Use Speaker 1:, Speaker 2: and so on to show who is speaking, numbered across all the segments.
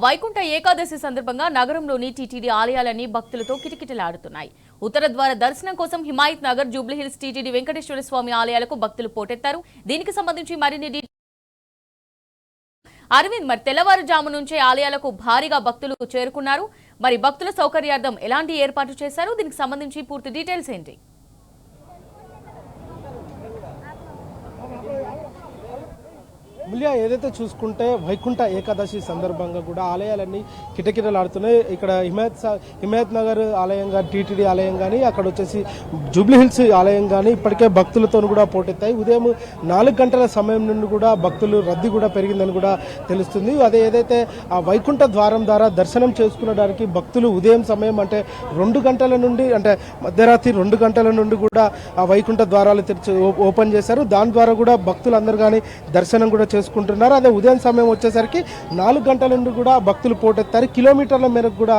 Speaker 1: వైకుంఠ ఏకాదశి సందర్భంగా నగరంలోని టీటీడీ ఆలయాలన్నీ భక్తులతో కిటకిటలాడుతున్నాయి. ఉత్తర ద్వార దర్శనం కోసం హిమాయత్ నగర్, జూబ్లీహిల్స్ టీటీడీ వెంకటేశ్వర స్వామి ఆలయాలకు భక్తులు పోటెత్తారు. దీనికి సంబంధించి మరిన్ని అరవింద్ తెల్లవారుజాము నుంచే ఆలయాలకు భారీగా భక్తులు చేరుకున్నారు. మరి భక్తుల సౌకర్యార్థం ఎలాంటి ఏర్పాటు చేశారు? దీనికి సంబంధించి పూర్తి డీటెయిల్స్ ఏంటి?
Speaker 2: ములియా ఏదైతే చూసుకుంటే వైకుంఠ ఏకాదశి సందర్భంగా కూడా ఆలయాలన్నీ కిటకిటలాడుతున్నాయి. ఇక్కడ హిమాయత్ నగర్ ఆలయం కానీ, టీటీడీ ఆలయం కానీ, అక్కడ వచ్చేసి జూబ్లీహిల్స్ ఆలయం కానీ ఇప్పటికే భక్తులతో కూడా పోటెత్తాయి. ఉదయం 4 గంటల సమయం నుండి కూడా భక్తులు రద్దీ కూడా పెరిగిందని కూడా తెలుస్తుంది. అదే ఏదైతే ఆ వైకుంఠ ద్వారం ద్వారా దర్శనం చేసుకునడానికి భక్తులు ఉదయం సమయం అంటే 2 గంటల నుండి అంటే మధ్యరాత్రి 2 గంటల నుండి కూడా ఆ వైకుంఠ ద్వారాలు తెరిచి ఓపెన్ చేశారు. దాని ద్వారా కూడా భక్తులందరూ కానీ దర్శనం కూడా చేసుకుంటున్నారు. అదే ఉదయం సమయం వచ్చేసరికి 4 గంటల నుండి కూడా భక్తులు పోటెత్తారు. కిలోమీటర్ల మేరకు కూడా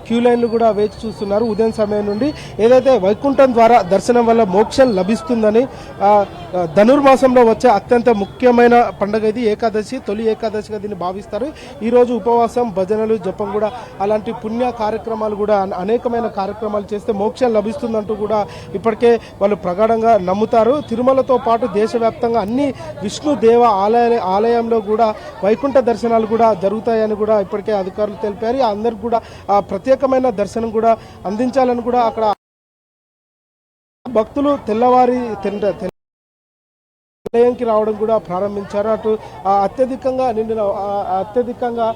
Speaker 2: క్యూ లైన్లు కూడా వేచి చూస్తున్నారు. ఉదయం సమయం నుండి ఏదైతే వైకుంఠం ద్వారా దర్శనం వల్ల మోక్షం లభిస్తుందని ధనుర్మాసంలో వచ్చే అత్యంత ముఖ్యమైన పండుగ ఇది ఏకాదశి, తొలి ఏకాదశిగా దీన్ని భావిస్తారు. ఈరోజు ఉపవాసం, భజనలు, జపం కూడా అలాంటి పుణ్య కార్యక్రమాలు కూడా అనేకమైన కార్యక్రమాలు చేస్తే మోక్షం లభిస్తుందంటూ కూడా ఇప్పటికే వాళ్ళు ప్రగాఢంగా నమ్ముతారు. తిరుమలతో పాటు దేశవ్యాప్తంగా అన్ని విష్ణు దేవ ఆలయంలో కూడా వైకుంఠ దర్శనాలు కూడా జరుగుతాయని కూడా ఇప్పటికే అధికారులు తెలిపారు. అందరికి కూడా ప్రత్యేకమైన దర్శనం కూడా అందించాలని కూడా అక్కడ భక్తులు తెల్లవారి ఆలయంకి రావడం కూడా ప్రారంభించారు. అటు అత్యధికంగా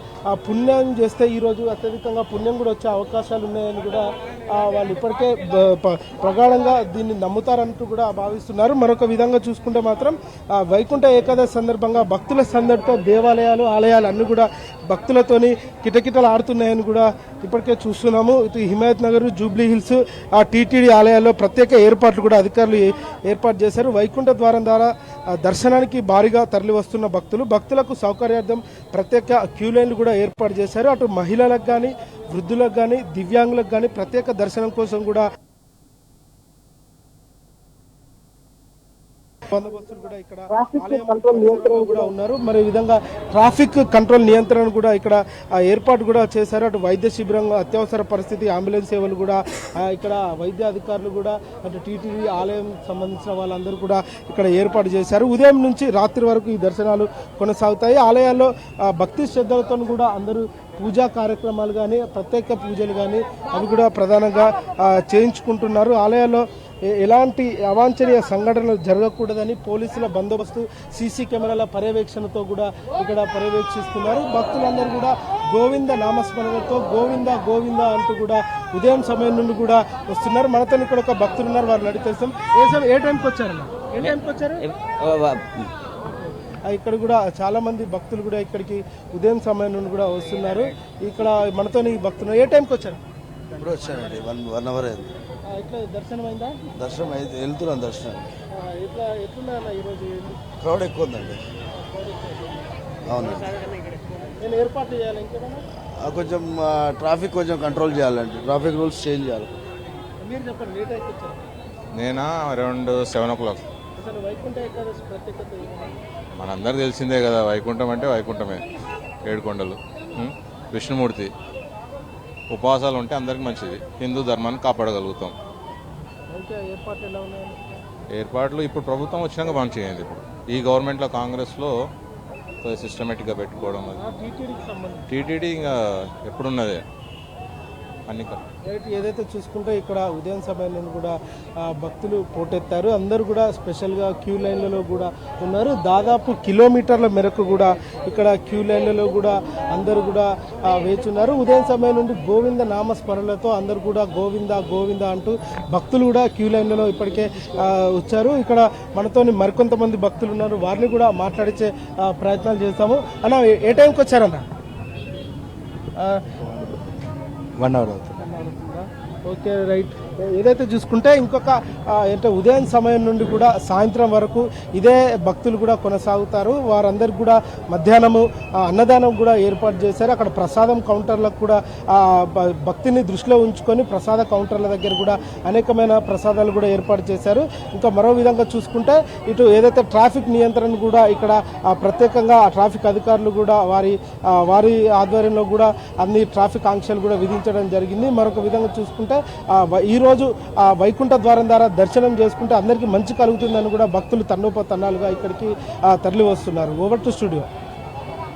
Speaker 2: పుణ్యం చేస్తే ఈరోజు అత్యధికంగా పుణ్యం కూడా వచ్చే అవకాశాలు ఉన్నాయని కూడా వాళ్ళు ఇప్పటికే ప్రగాఢంగా దీన్ని నమ్ముతారంటూ కూడా భావిస్తున్నారు. మరొక విధంగా చూసుకుంటే మాత్రం వైకుంఠ ఏకాదశి సందర్భంగా భక్తుల సందడితో దేవాలయాలు, ఆలయాలు అన్నీ కూడా భక్తులతోని కిటకిటలు ఆడుతున్నాయని కూడా ఇప్పటికే చూస్తున్నాము. ఇటు హిమాయత్ నగర్, జూబ్లీహిల్స్ టీటీడీ ఆలయాల్లో ప్రత్యేక ఏర్పాట్లు కూడా అధికారులు ఏర్పాటు చేశారు. వైకుంఠ ద్వారం ద్వారా దర్శనానికి భారీగా తరలి వస్తున్న భక్తులకు సౌకర్యార్థం ప్రత్యేక క్యూ లైన్లు కూడా ఏర్పాటు చేశారు. అటు మహిళలకు కానీ, వృద్ధులకు కానీ, దివ్యాంగులకు కానీ ప్రత్యేక దర్శనం కోసం కూడా బందోబస్తులు కూడా ఇక్కడ కూడా ఉన్నారు. మరి ఈ విధంగా ట్రాఫిక్ కంట్రోల్ నియంత్రణ కూడా ఇక్కడ ఏర్పాటు కూడా చేశారు. అటు వైద్య శిబిరంగా అత్యవసర పరిస్థితి అంబులెన్స్ సేవలు కూడా ఇక్కడ వైద్య అధికారులు కూడా అటు టీటీడీ ఆలయం సంబంధించిన వాళ్ళందరూ కూడా ఇక్కడ ఏర్పాటు చేశారు. ఉదయం నుంచి రాత్రి వరకు ఈ దర్శనాలు కొనసాగుతాయి. ఆలయాల్లో భక్తి శ్రద్ధలతో కూడా అందరూ పూజా కార్యక్రమాలు కానీ, ప్రత్యేక పూజలు కానీ అవి కూడా ప్రధానంగా చేయించుకుంటున్నారు. ఆలయాల్లో ఎలాంటి అవాంఛనీయ సంఘటనలు జరగకూడదని పోలీసుల బందోబస్తు, సీసీ కెమెరాల పర్యవేక్షణతో కూడా ఇక్కడ పర్యవేక్షిస్తున్నారు. భక్తులందరూ కూడా గోవింద నామస్మరణతో గోవింద గోవింద అంటూ కూడా ఉదయం సమయం నుండి కూడా వస్తున్నారు. మనతో ఇక్కడ ఒక భక్తులు ఉన్నారు, వారిని అడిగి తెలుస్తాం. ఏ టైంకి వచ్చారన్న? ఏ టైంకి వచ్చారు? ఇక్కడ కూడా చాలా మంది భక్తులు కూడా ఇక్కడికి ఉదయం సమయం నుండి కూడా వస్తున్నారు. ఇక్కడ మనతో భక్తులు ఏ టైంకి వచ్చారు?
Speaker 3: ఇప్పుడు వచ్చానండి, 1 అవర్ అయింది.
Speaker 2: ఇట్లా దర్శనం అయిందా?
Speaker 3: దర్శనం అయితే వెళ్తున్నాను. దర్శనం
Speaker 2: ఎట్లున్నా ఈరోజు
Speaker 3: క్రౌడ్ ఎక్కువ ఉందండి. అవునండి,
Speaker 2: నేను ఏర్పాట్లు చేయాలి ఇంకేమైనా
Speaker 3: కొంచెం ట్రాఫిక్ కొంచెం కంట్రోల్ చేయాలండి. ట్రాఫిక్ రూల్స్ చేంజ్ చేయాలి.
Speaker 2: మీరు చెప్పండి, లేట్ అయితే వచ్చారు?
Speaker 4: నేనా అరౌండ్ 7 o'clock.
Speaker 2: అసలు వైకుంఠ ఏకాదశి ప్రత్యేకత
Speaker 4: మనందరికి తెలిసిందే కదా, వైకుంఠం అంటే వైకుంఠమే, 7 కొండలు, విష్ణుమూర్తి. ఉపవాసాలు ఉంటే అందరికి మంచిది, హిందూ ధర్మాన్ని కాపాడగలుగుతాం. ఏర్పాట్లు ఇప్పుడు ప్రభుత్వం వచ్చినాక మంచిగా. ఇప్పుడు ఈ గవర్నమెంట్లో, కాంగ్రెస్లో సిస్టమేటిక్గా పెట్టుకోవడం, అది టీటీడీ ఇంకా ఎప్పుడున్నదే అన్ని.
Speaker 2: ఏదైతే చూసుకుంటే ఇక్కడ ఉదయం సమయంలో కూడా భక్తులు పోటెత్తారు. అందరూ కూడా స్పెషల్గా క్యూ లైన్లలో కూడా ఉన్నారు. దాదాపు కిలోమీటర్ల మేరకు కూడా ఇక్కడ క్యూ లైన్లలో కూడా అందరూ కూడా వేచున్నారు. ఉదయం సమయం నుండి గోవింద నామస్మరణలతో అందరూ కూడా గోవింద గోవింద అంటూ భక్తులు కూడా క్యూ లైన్లలో ఇప్పటికే వచ్చారు. ఇక్కడ మనతో మరికొంతమంది భక్తులు ఉన్నారు, వారిని కూడా మాట్లాడించే ప్రయత్నాలు చేస్తాము. అన్న, ఏ టైంకి వచ్చారన్న?
Speaker 3: 1 అవర్ అవుతుంది.
Speaker 2: Okay right. ఏదైతే చూసుకుంటే ఇంకొక అంటే ఉదయం సమయం నుండి కూడా సాయంత్రం వరకు ఇదే భక్తులు కూడా కొనసాగుతారు. వారందరికి కూడా మధ్యాహ్నము అన్నదానం కూడా ఏర్పాటు చేశారు. అక్కడ ప్రసాదం కౌంటర్లకు కూడా భక్తిని దృష్టిలో ఉంచుకొని ప్రసాద కౌంటర్ల దగ్గర కూడా అనేకమైన ప్రసాదాలు కూడా ఏర్పాటు చేశారు. ఇంకా మరో విధంగా చూసుకుంటే ఇటు ఏదైతే ట్రాఫిక్ నియంత్రణ కూడా ఇక్కడ ప్రత్యేకంగా ట్రాఫిక్ అధికారులు కూడా వారి ఆధ్వర్యంలో కూడా అన్ని ట్రాఫిక్ ఆంక్షలు కూడా విధించడం జరిగింది. మరొక విధంగా చూసుకుంటే ఈరోజు వైకుంఠ ద్వారం ద్వారా దర్శనం చేసుకుంటే అందరికీ మంచి కలుగుతుందని కూడా భక్తులు తన్నోపతన్నాలుగా ఇక్కడికి తరలి వస్తున్నారు. Over to studio.